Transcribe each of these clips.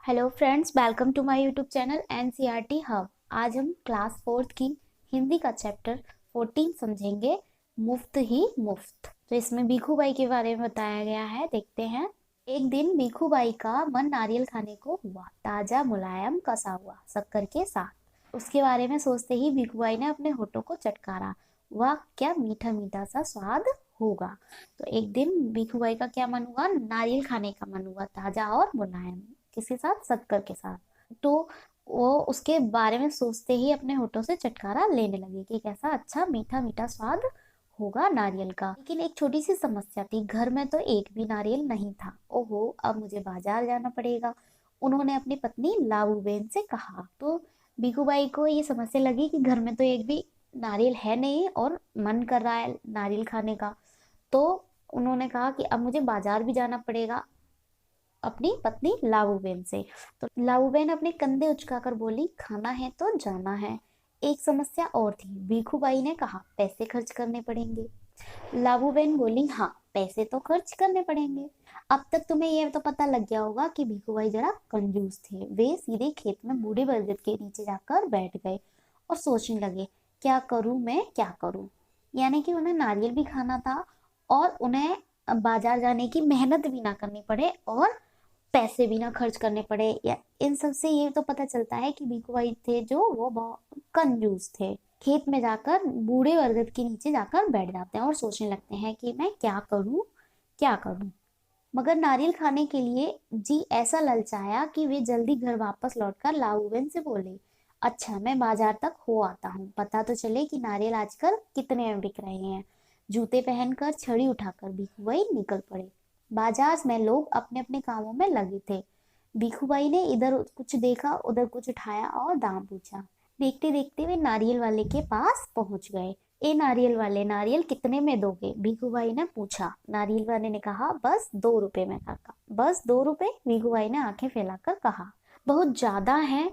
Hello friends, welcome to my YouTube channel NCERT hub. आज हम class fourth की हिंदी का चैप्टर 14 समझेंगे, मुफ्त ही मुफ्त। तो इसमें भीखू बाई के बारे में बताया गया है, देखते हैं। एक दिन भीखू बाई का मन नारियल खाने को हुआ, ताजा मुलायम कसा हुआ शक्कर के साथ। उसके बारे में सोचते ही भीखू बाई ने अपने होठों को चटकारा। वाह, क्या मीठा मीठा सा स्वाद होगा। तो एक दिन भीखू बाई का क्या मन हुआ? नारियल खाने का मन हुआ, ताजा और मुलायम। किसके साथ? शक्कर के साथ। तो वो उसके बारे में सोचते ही अपने होठों से चटकारा लेने लगी कि कैसा अच्छा मीठा मीठा स्वाद होगा नारियल का। लेकिन एक छोटी सी समस्या थी, घर में तो एक भी नारियल नहीं था। ओहो, अब मुझे बाजार जाना पड़ेगा, उन्होंने अपनी पत्नी लाबूबेन से कहा। तो बीकूबाई को ये समस्या लगी कि घर में तो एक भी नारियल है नहीं और मन कर रहा है नारियल खाने का। तो उन्होंने कहा कि अब मुझे बाजार भी जाना पड़ेगा, अपनी पत्नी लाबूबेन से। तो लाबूबेन अपने कंधे उचकाकर बोली, खाना है तो जाना है। एक समस्या और थी, भीखूबाई ने कहा, पैसे खर्च करने पड़ेंगे। लाबूबेन बोली, हाँ, पैसे तो खर्च करने पड़ेंगे। अब तक तुम्हें यह तो पता लग गया होगा कि भीखूबाई जरा कंजूस थे। वे सीधे खेत में बूढ़े बरगद के नीचे जाकर बैठ गए और सोचने लगे, क्या करूं मैं, क्या करूं। यानी कि उन्हें नारियल भी खाना था और उन्हें बाजार जाने की मेहनत भी ना करनी पड़े और पैसे भी ना खर्च करने पड़े। या इन सब से ये तो पता चलता है कि बीकू भाई थे जो वो बहुत कंजूस थे। खेत में जाकर बूढ़े बरगद के नीचे जाकर बैठ जाते हैं और सोचने लगते हैं कि मैं क्या करूं, क्या करूं। मगर नारियल खाने के लिए जी ऐसा ललचाया कि वे जल्दी घर वापस लौटकर लाऊबेन से बोले, अच्छा, मैं बाजार तक हो आता हूँ, पता तो चले कि नारियल आजकल कितने में बिक रहे हैं। जूते पहनकर छड़ी उठाकर भिखुआई निकल पड़े। बाजार में लोग अपने अपने कामों में लगे थे। भिखुबाई ने इधर कुछ देखा, उधर कुछ उठाया और दाम पूछा। देखते देखते वे नारियल वाले के पास पहुंच गए। ए नारियल वाले, नारियल कितने में दोगे? भिखुबाई ने पूछा। नारियल वाले ने कहा, बस 2 रुपए में काका। बस 2 रुपए? भिखुबाई ने आंखें फैलाकर कहा। बहुत ज्यादा है,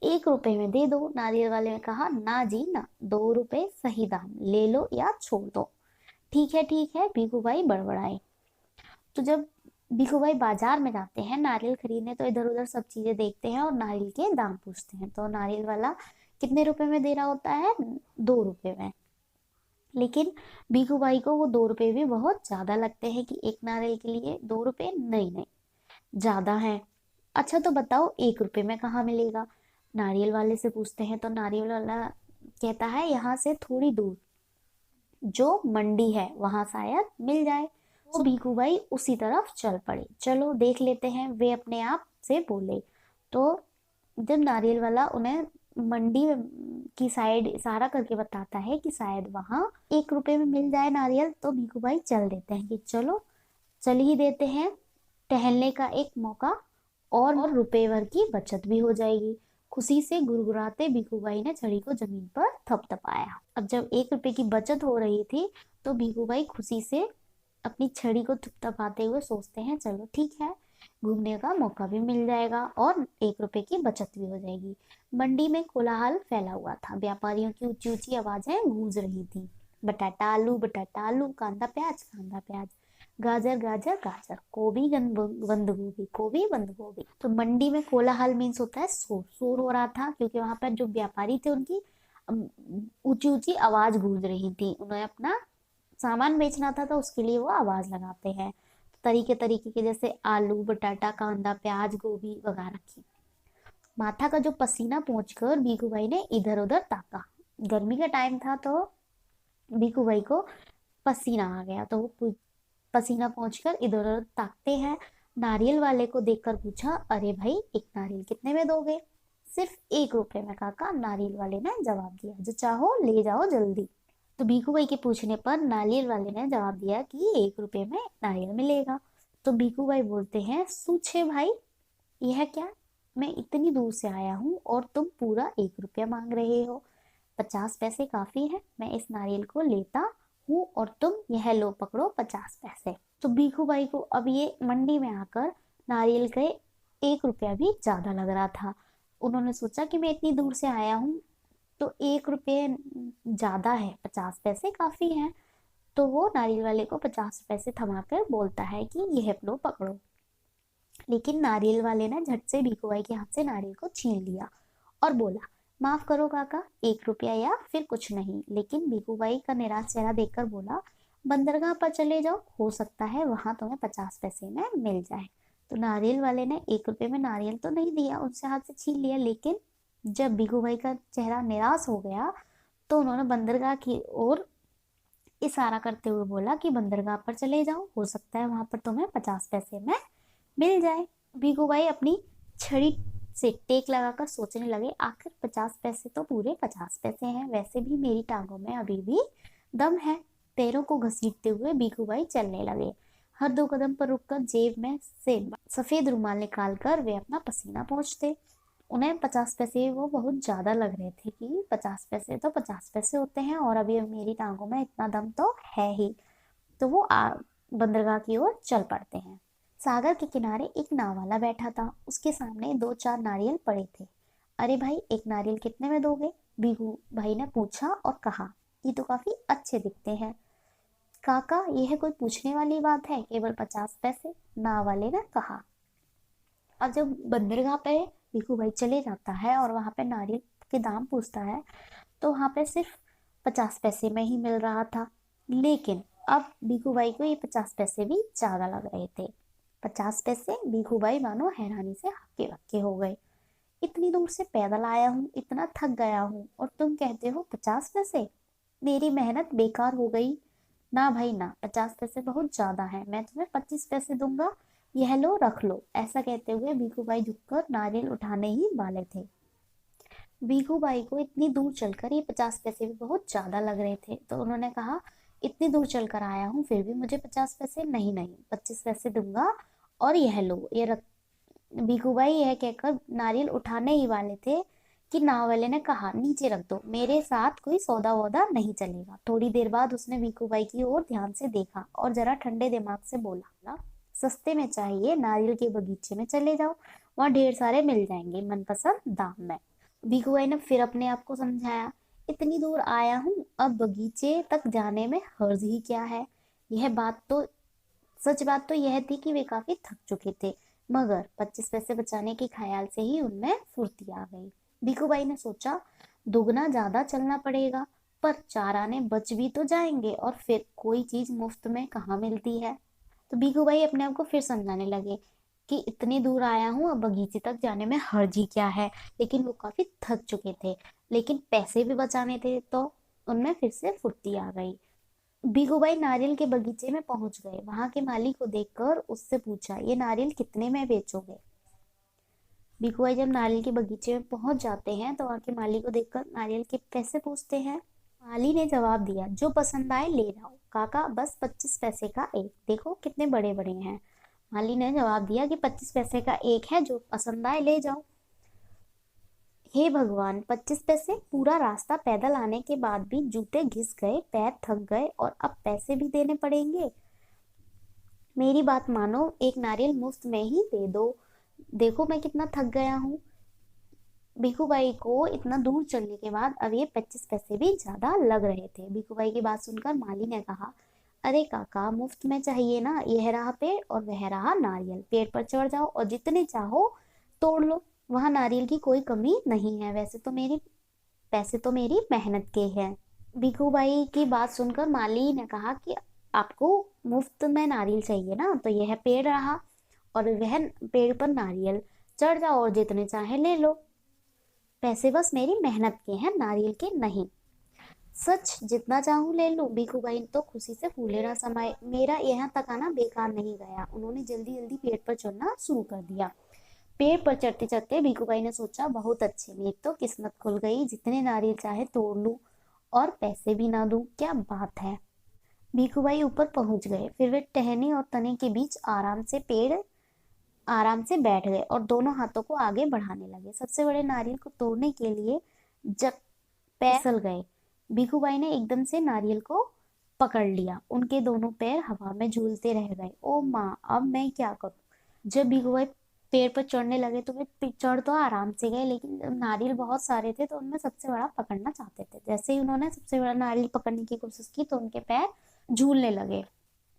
1 रुपए में दे दो। नारियल वाले ने कहा, ना जी ना, 2 रुपए सही दाम, ले लो या छोड़ दो। ठीक है, भीखू भाई बड़बड़ाए। तो जब भीखू भाई बाजार में जाते हैं नारियल खरीदने, तो इधर उधर सब चीजें देखते हैं और नारियल के दाम पूछते हैं। तो नारियल वाला कितने रुपए में दे रहा होता है? 2 रुपए में। लेकिन भीखू भाई को वो 2 रुपए भी बहुत ज्यादा लगते हैं कि एक नारियल के लिए 2 रुपए, नहीं नहीं, ज्यादा है। अच्छा तो बताओ, 1 रुपए में कहाँ मिलेगा? नारियल वाले से पूछते हैं तो नारियल वाला कहता है, यहाँ से थोड़ी दूर जो मंडी है वहां शायद मिल जाए। वो भीखू भाई उसी तरफ चल पड़े। चलो देख लेते हैं, वे अपने आप से बोले। तो जब नारियल वाला उन्हें मंडी की साइड इशारा करके बताता है कि शायद वहां 1 रुपए में मिल जाए नारियल, तो भीखू भाई चल देते हैं कि चलो, चल ही देते हैं। टहलने का एक मौका और रुपए भर की बचत भी हो जाएगी। खुशी से गुरगुराते भीखूबाई ने छड़ी को जमीन पर थपथपाया। अब जब 1 रुपए की बचत हो रही थी, तो भीखूबाई खुशी से अपनी छड़ी को थपथपाते हुए सोचते हैं, चलो ठीक है, घूमने का मौका भी मिल जाएगा और 1 रुपए की बचत भी हो जाएगी। मंडी में कोलाहल फैला हुआ था, व्यापारियों की ऊंची ऊंची आवाजें गूंज रही थी। बटाटा आलू, कांदा प्याज, गाजर गाजर गाजर, गोभी बंद गोभी, गोभी बंद गोभी। तो मंडी में कोलाहल मीन्स होता है शोर, शोर हो रहा था क्योंकि वहां पर जो व्यापारी थे उनकी ऊंची ऊंची आवाज गूंज रही थी। उन्हें अपना सामान बेचना था तो उसके लिए वो आवाज लगाते हैं। तरीके तरीके के, जैसे आलू, बटाटा, कांदा, प्याज, गोभी वगैरह की। माथा का जो पसीना पहुंचकर भीखू भाई ने इधर उधर ताका। गर्मी का टाइम था तो भीखू भाई को पसीना आ गया, तो वो पसीना पहुंचकर इधर उधर ताकते हैं। नारियल वाले को देखकर पूछा, अरे भाई, एक नारियल कितने में दोगे? सिर्फ 1 रुपए में काका, नारियल वाले ने जवाब दिया। जो चाहो ले जाओ जल्दी। तो भीखू भाई के पूछने पर नारियल वाले ने जवाब दिया कि 1 रुपए में नारियल मिलेगा। तो भीखू भाई बोलते हैं, सूछे भाई, यह क्या? मैं इतनी दूर से आया हूँ और तुम पूरा 1 रुपया मांग रहे हो। 50 पैसे काफी है, मैं इस नारियल को लेता हूँ और तुम यह लो, पकड़ो 50 पैसे। तो भीखू भाई को अब ये मंडी में आकर नारियल के 1 रुपया भी ज्यादा लग रहा था। उन्होंने सोचा कि मैं इतनी दूर से आया हूँ तो 1 रुपये ज्यादा है, 50 पैसे काफी है। तो वो नारियल वाले को 50 पैसे थमा कर बोलता है कि यह लो, पकड़ो। लेकिन नारियल वाले ने झट से भीखू भाई के हाथ से नारियल को छीन लिया और बोला, माफ करो काका, 1 रुपया या फिर कुछ नहीं। लेकिन भीखू भाई का निराश चेहरा देखकर बोला, बंदरगाह पर चले जाओ, हो सकता है वहां तुम्हें 50 पैसे में मिल जाए। तो नारियल वाले ने 1 रुपये में नारियल तो नहीं दिया, उनसे हाथ से छीन लिया। लेकिन जब भीखू भाई का चेहरा निराश हो गया तो उन्होंने बंदरगाह की ओर इशारा करते हुए बोला कि बंदरगाह पर चले जाओ, हो सकता है वहां पर तुम्हें 50 पैसे में मिल जाए। भीखू भाई अपनी छड़ी से टेक लगाकर सोचने लगे, आखिर 50 पैसे तो पूरे 50 पैसे हैं, वैसे भी मेरी टांगों में अभी भी दम है। पैरों को घसीटते हुए भीखू भाई चलने लगे। हर 2 कदम पर रुककर जेब में से सफेद रुमाल निकालकर वे अपना पसीना पोंछते। उन्हें 50 पैसे वो बहुत ज्यादा लग रहे थे कि 50 पैसे तो 50 पैसे होते हैं और अभी मेरी टांगों में इतना दम तो है ही। तो वो बंदरगाह की ओर चल पड़ते हैं। सागर के किनारे एक नाव वाला बैठा था, उसके सामने 2-4 नारियल पड़े थे। अरे भाई, एक नारियल कितने में दोगे? भीखू भाई ने पूछा और कहा, ये तो काफी अच्छे दिखते हैं। काका, यह कोई पूछने वाली बात है, केवल 50 पैसे, नाव वाले ने कहा। और जब बंदरगाह पे भीखू भाई चले जाता है और वहां पे नारियल के दाम पूछता है तो वहां पे सिर्फ 50 पैसे में ही मिल रहा था। लेकिन अब भीखू भाई को ये 50 पैसे भी ज्यादा लग रहे थे। 50 पैसे, भीखू भाई मानो हैरानी से हक्के बक्के हो गए। इतनी दूर से पैदल आया हूँ, इतना थक गया हूँ और तुम कहते हो 50 पैसे? मेरी मेहनत बेकार हो गई। ना भाई ना, 50 पैसे बहुत ज्यादा है, मैं तुम्हें 25 पैसे दूंगा, यह लो रख लो। ऐसा कहते हुए भीखू भाई झुककर नारियल उठाने ही वाले थे। भीखू भाई को इतनी दूर चलकर ये 50 पैसे भी बहुत ज्यादा लग रहे थे, तो उन्होंने कहा, इतनी दूर चलकर आया हूँ फिर भी मुझे 50 पैसे नहीं, नहीं 25 पैसे दूंगा और यह लो, ये रख। भीखू भाई यह कहकर नारियल उठाने ही वाले थे कि नाव वाले ने कहा, नीचे रख दो, मेरे साथ कोई सौदा वौदा नहीं चलेगा। थोड़ी देर बाद उसने भीखू भाई की ओर ध्यान से देखा और जरा ठंडे दिमाग से बोला, सस्ते में चाहिए, नारियल के बगीचे में चले जाओ, वहां ढेर सारे मिल जाएंगे मनपसंद दाम में। भीखू भाई ने फिर अपने आप को समझाया, इतनी दूर आया हूँ, अब बगीचे तक जाने में हर्ज ही क्या है। यह बात तो सच बात तो यह थी कि वे काफी थक चुके थे, मगर 25 पैसे बचाने के ख्याल से ही उनमें फुर्ती आ गई। भीखू भाई ने सोचा, दुगना ज्यादा चलना पड़ेगा, पर 4 आने बच भी तो जाएंगे और फिर कोई चीज मुफ्त में कहाँ मिलती है। तो भीखू भाई अपने आप को फिर समझाने लगे कि इतनी दूर आया हूँ, अब बगीचे तक जाने में हर्ज ही क्या है। लेकिन वो काफी थक चुके थे, लेकिन पैसे भी बचाने थे, तो उनमें फिर से फुर्ती आ गई। भीखू भाई नारियल के बगीचे में पहुंच गए। वहां के माली को देखकर उससे पूछा, ये नारियल कितने में बेचोगे? भीखू भाई जब नारियल के बगीचे में पहुंच जाते हैं तो वहां के माली को देखकर नारियल के पैसे पूछते हैं। माली ने जवाब दिया, जो पसंद आए ले जाओ काका, बस 25 पैसे का एक, देखो कितने बड़े बड़े हैं। माली ने जवाब दिया कि 25 पैसे का एक है, जो पसंद आए ले जाओ। हे भगवान, 25 पैसे! पूरा रास्ता पैदल आने के बाद भी जूते घिस गए, पैर थक गए और अब पैसे भी देने पड़ेंगे। मेरी बात मानो, एक नारियल मुफ्त में ही दे दो, देखो मैं कितना थक गया हूँ। भीखू भाई को इतना दूर चलने के बाद अब ये 25 पैसे भी ज्यादा लग रहे थे। भीखू भाई की बात सुनकर माली ने कहा, अरे काका, मुफ्त में चाहिए ना, यह रहा पेड़ और वह रहा नारियल, पेड़ पर चढ़ जाओ और जितने चाहो तोड़ लो, वहां नारियल की कोई कमी नहीं है, वैसे तो मेरी पैसे तो मेरी मेहनत के हैं। भीखू भाई की बात सुनकर माली ने कहा कि आपको मुफ्त में नारियल चाहिए ना, तो यह पेड़ रहा और वह पेड़ पर नारियल, चढ़ जाओ और जितने चाहे ले लो, पैसे बस मेरी मेहनत के हैं, नारियल के नहीं। सच, जितना चाहूं ले लूं। भीखू भाई तो खुशी से फूले ना समाये। मेरा यहाँ तक आना बेकार नहीं गया। उन्होंने जल्दी जल्दी पेड़ पर चढ़ना शुरू कर दिया। पेड़ पर चढ़ते चढ़ते भीखू भाई ने सोचा, बहुत अच्छे, मेरी तो किस्मत खुल गई, जितने नारियल चाहे तोड़ लूं और पैसे भी ना दूं, क्या बात है। भीखू भाई ऊपर पहुंच गए। फिर वे टहनी और तने के बीच आराम से बैठ गए और दोनों हाथों को आगे बढ़ाने लगे। सबसे बड़े नारियल को तोड़ने के लिए जब पैर फिसल गए, भीखू भाई ने एकदम से नारियल को पकड़ लिया। उनके दोनों पैर हवा में झूलते रह गए। ओ माँ, अब मैं क्या करूं? जब भीखू भाई पेड़ पर चढ़ने लगे तो वे चढ़ तो आराम से गए, लेकिन जब नारियल बहुत सारे थे तो उनमें सबसे बड़ा पकड़ना चाहते थे। जैसे ही उन्होंने सबसे बड़ा नारियल पकड़ने की कोशिश की तो उनके पैर झूलने लगे।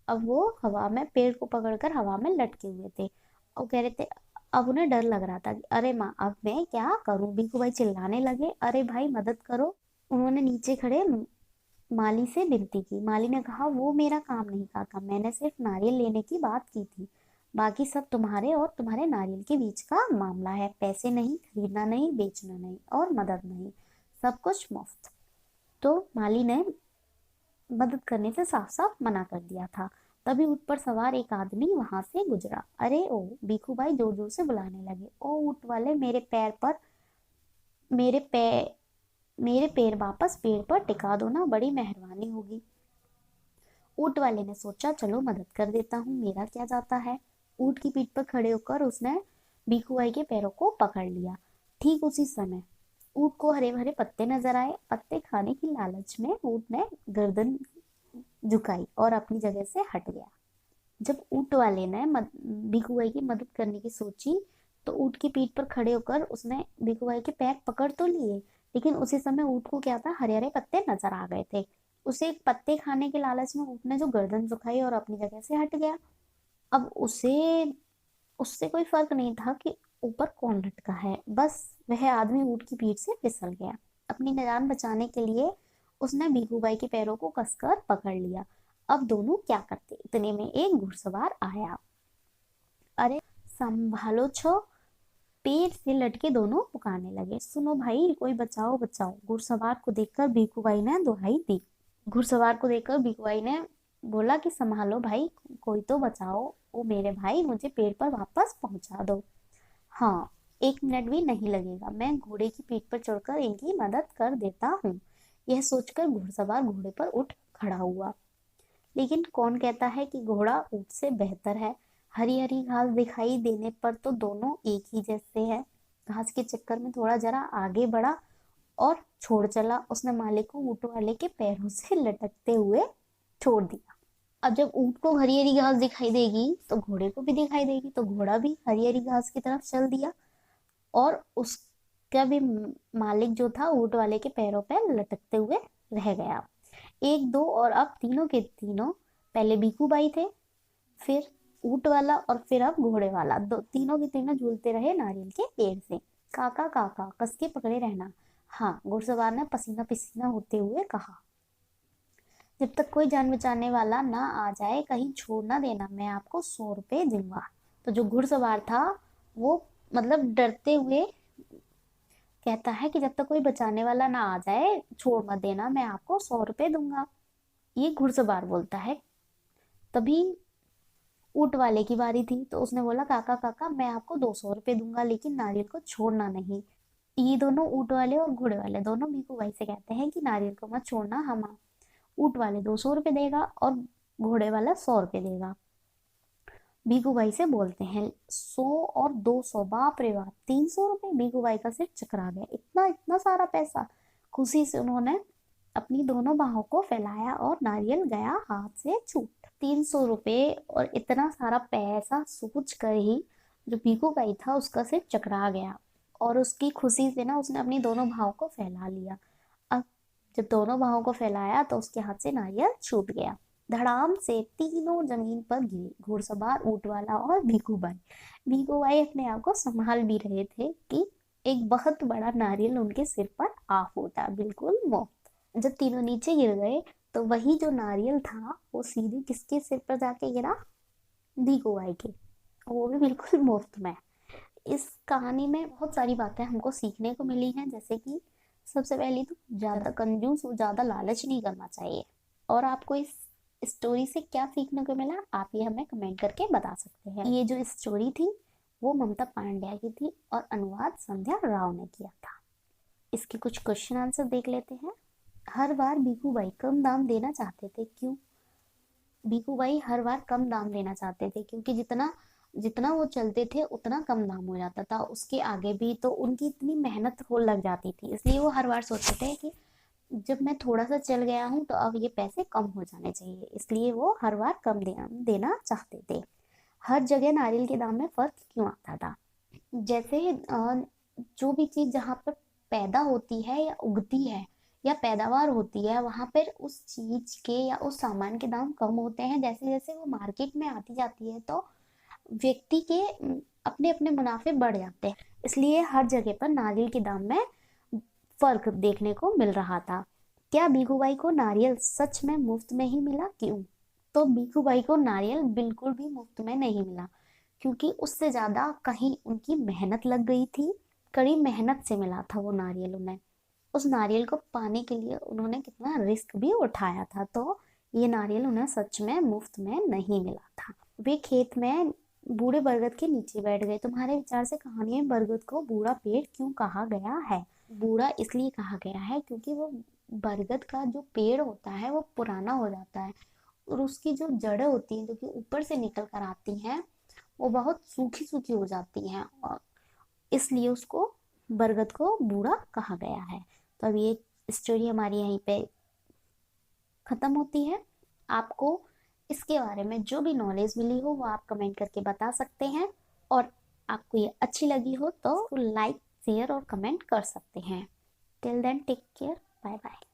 अब वो हवा में पेड़ को पकड़कर हवा में लटके हुए थे वो कह रहे थे, अब उन्हें डर लग रहा था कि अरे माँ अब मैं क्या करूं। बीकू भाई चिल्लाने लगे, अरे भाई मदद करो। उन्होंने नीचे खड़े माली से विनती की। माली ने कहा, वो मेरा काम नहीं काका, मैंने सिर्फ नारियल लेने की बात की थी, बाकी सब तुम्हारे और तुम्हारे नारियल के बीच का मामला है। पैसे नहीं, खरीदना नहीं, बेचना नहीं और मदद नहीं, सब कुछ मुफ्त। तो माली ने मदद करने से साफ साफ मना कर दिया था। तभी ऊँट पर सवार एक आदमी वहां से गुजरा। अरे ओ, भीखू भाई जोर जोर से बुलाने लगे, ओ ऊँट वाले, मेरे पैर मेरे पैर वापस पेड़ पर टिका दो ना, बड़ी मेहरबानी होगी। ऊँट वाले ने सोचा, चलो मदद कर देता हूँ, मेरा क्या जाता है। ऊँट की पीठ पर खड़े होकर उसने भीखू भाई के पैरों को पकड़ लिया। ठीक उसी समय ऊँट को हरे भरे पत्ते नजर आए। पत्ते खाने की लालच में ऊँट ने गर्दन झुकाई और अपनी जगह से हट गया। जब ऊँट वाले ने भीखू भाई की मदद करने की सोची, तो ऊँट की पीठ पर खड़े होकर उसने भीखू भाई के पैर पकड़ तो लिए, लेकिन उसी समय ऊँट को क्या था, हरे हरे पत्ते नजर आ गए थे। उसे पत्ते खाने के लालच में ऊँट ने जो गर्दन झुकाई और अपनी जगह से हट गया। अब उसे उससे कोई फर्क नहीं था कि ऊपर कौन लटका है, बस वह आदमी ऊँट की पीठ से फिसल गया। अपनी जान बचाने के लिए उसने भीखू भाई के पैरों को कसकर पकड़ लिया। अब दोनों क्या करते, इतने में एक घुड़सवार आया। अरे संभालो छो, पेड़ से लटके दोनों पुकारने लगे, सुनो भाई, कोई बचाओ बचाओ। घुड़सवार को देखकर भीखू भाई ने दुहाई दी। घुड़सवार को देखकर भीखू भाई ने बोला कि संभालो भाई, कोई तो बचाओ, ओ मेरे भाई, मुझे पेड़ पर वापस पहुंचा दो। हाँ, 1 मिनट भी नहीं लगेगा, मैं घोड़े की पीठ पर चढ़कर इनकी मदद कर देता हूँ। यह सोचकर घुड़सवार घोड़े पर उठ खड़ा हुआ। लेकिन कौन कहता है कि घोड़ा ऊंट से बेहतर है। हरी हरी घास दिखाई देने पर तो दोनों एक ही जैसे हैं। घास के चक्कर में थोड़ा जरा आगे बढ़ा और छोड़ चला। उसने मालिक को ऊँट वाले के पैरों से लटकते हुए छोड़ दिया। अब जब ऊँट को हरी हरी घास दिखाई देगी तो घोड़े को भी दिखाई देगी, तो घोड़ा भी हरी हरी घास की तरफ चल दिया और उसका भी मालिक जो था ऊँट वाले के पैरों पर लटकते हुए रह गया। एक दो और अब तीनों के तीनों, पहले भीखू भाई थे, फिर ऊँट वाला और फिर अब घोड़े वाला, दो तीनों के तीनों झूलते रहे नारियल के पेड़ से। काका काका, कस के पकड़े रहना। हाँ, घुड़सवार ने पसीना पसीना होते हुए कहा, जब तक कोई जान बचाने वाला ना आ जाए कहीं छोड़ ना देना, मैं आपको 100 रुपये दूंगा। तो जो घुड़सवार था वो मतलब डरते हुए कहता है कि जब तक कोई बचाने वाला ना आ जाए छोड़ मत देना, मैं आपको 100 रुपये दूंगा। ये घुड़सवार बोलता है। तभी ऊँट वाले की बारी थी, तो उसने बोला, काका काका, मैं आपको 200 रुपये दूंगा, लेकिन नारियल को छोड़ना नहीं। ये दोनों ऊँट वाले और घोड़े वाले दोनों भीखू भाई से कहते हैं कि नारियल को मत छोड़ना। हम ऊँट वाले 200 रुपये देगा और घोड़े वाला 100 रुपये देगा। भीखू भाई से बोलते हैं 100 और 200, बाप रे बाप, 300 रुपये। भीखू भाई का सिर चकरा गया, इतना इतना सारा पैसा। खुशी से उन्होंने अपनी दोनों बाहों को फैलाया और नारियल गया हाथ से छूट। 300 रुपये और इतना सारा पैसा सोच कर ही जो भीखू भाई था उसका सिर चकरा गया और उसकी खुशी से ना उसने अपनी दोनों बाहों को फैला लिया। अब जब दोनों बाहों को फैलाया तो उसके हाथ से नारियल छूट गया। धड़ाम से तीनों जमीन पर गिरे, घुड़सवार, ऊँट वाला और भीखू भाई। भीखू भाई अपने आप को संभाल भी रहे थे कि एक बहुत बड़ा नारियल उनके सिर पर आ फूटा, बिल्कुल मुफ्त। जब तीनों नीचे गिर गए तो वही जो नारियल था वो सीधे किसके सिर पर जाके गिरा, भीखू भाई के, वो भी बिल्कुल मुफ्त में। इस कहानी में बहुत सारी बातें हमको सीखने को मिली हैं, जैसे कि सबसे पहली तो ज्यादा कंजूस और ज्यादा लालच नहीं करना चाहिए। और आपको इस स्टोरी से क्या सीखने को मिला आप ये हमें कमेंट करके बता सकते हैं। ये जो स्टोरी थी वो ममता पांड्या की थी और अनुवाद संध्या राव ने किया था। इसके कुछ क्वेश्चन आंसर देख लेते हैं। हर बार भीखू भाई कम दाम देना चाहते थे, क्यों? भीखू भाई हर बार कम दाम देना चाहते थे क्योंकि जितना जितना वो चलते थे उतना कम दाम हो जाता था। उसके आगे भी तो उनकी इतनी मेहनत हो लग जाती थी, इसलिए वो हर बार सोचते थे कि जब मैं थोड़ा सा चल गया हूँ तो अब ये पैसे कम हो जाने चाहिए, इसलिए वो हर बार कम देना चाहते थे। हर जगह नारियल के दाम में फर्क क्यों आता था? जैसे जो भी चीज जहाँ पर पैदा होती है या उगती है या पैदावार होती है वहां पर उस चीज के या उस सामान के दाम कम होते हैं। जैसे जैसे वो मार्केट में आती जाती है तो व्यक्ति के अपने अपने मुनाफे बढ़ जाते हैं, इसलिए हर जगह पर नारियल के दाम में फर्क देखने को मिल रहा था। क्या भीखूबाई को नारियल सच में मुफ्त में ही मिला? क्यों? तो भीखूबाई को नारियल बिल्कुल भी मुफ्त में नहीं मिला, क्योंकि उससे ज्यादा कहीं उनकी मेहनत लग गई थी। कड़ी मेहनत से मिला था वो नारियल उन्हें। उस नारियल को पाने के लिए उन्होंने कितना रिस्क भी उठाया था, तो ये नारियल उन्हें सच में मुफ्त में नहीं मिला था। वे खेत में बूढ़े बरगद के नीचे बैठ गए। तुम्हारे विचार से कहानी में बरगद को बूढ़ा पेड़ क्यों कहा गया है? बूढ़ा इसलिए कहा गया है क्योंकि वो बरगद का जो पेड़ होता है वो पुराना हो जाता है, और उसकी जो जड़ें होती हैं जो कि ऊपर से निकल कर आती हैं वो बहुत सूखी सूखी हो जाती हैं, और इसलिए उसको बरगद को बूढ़ा कहा गया है। तो अब ये स्टोरी हमारी यहीं पे खत्म होती है। आपको इसके बारे में जो भी नॉलेज मिली हो वो आप कमेंट करके बता सकते हैं, और आपको ये अच्छी लगी हो तो लाइक शेयर और कमेंट कर सकते हैं। Till then take care, bye bye.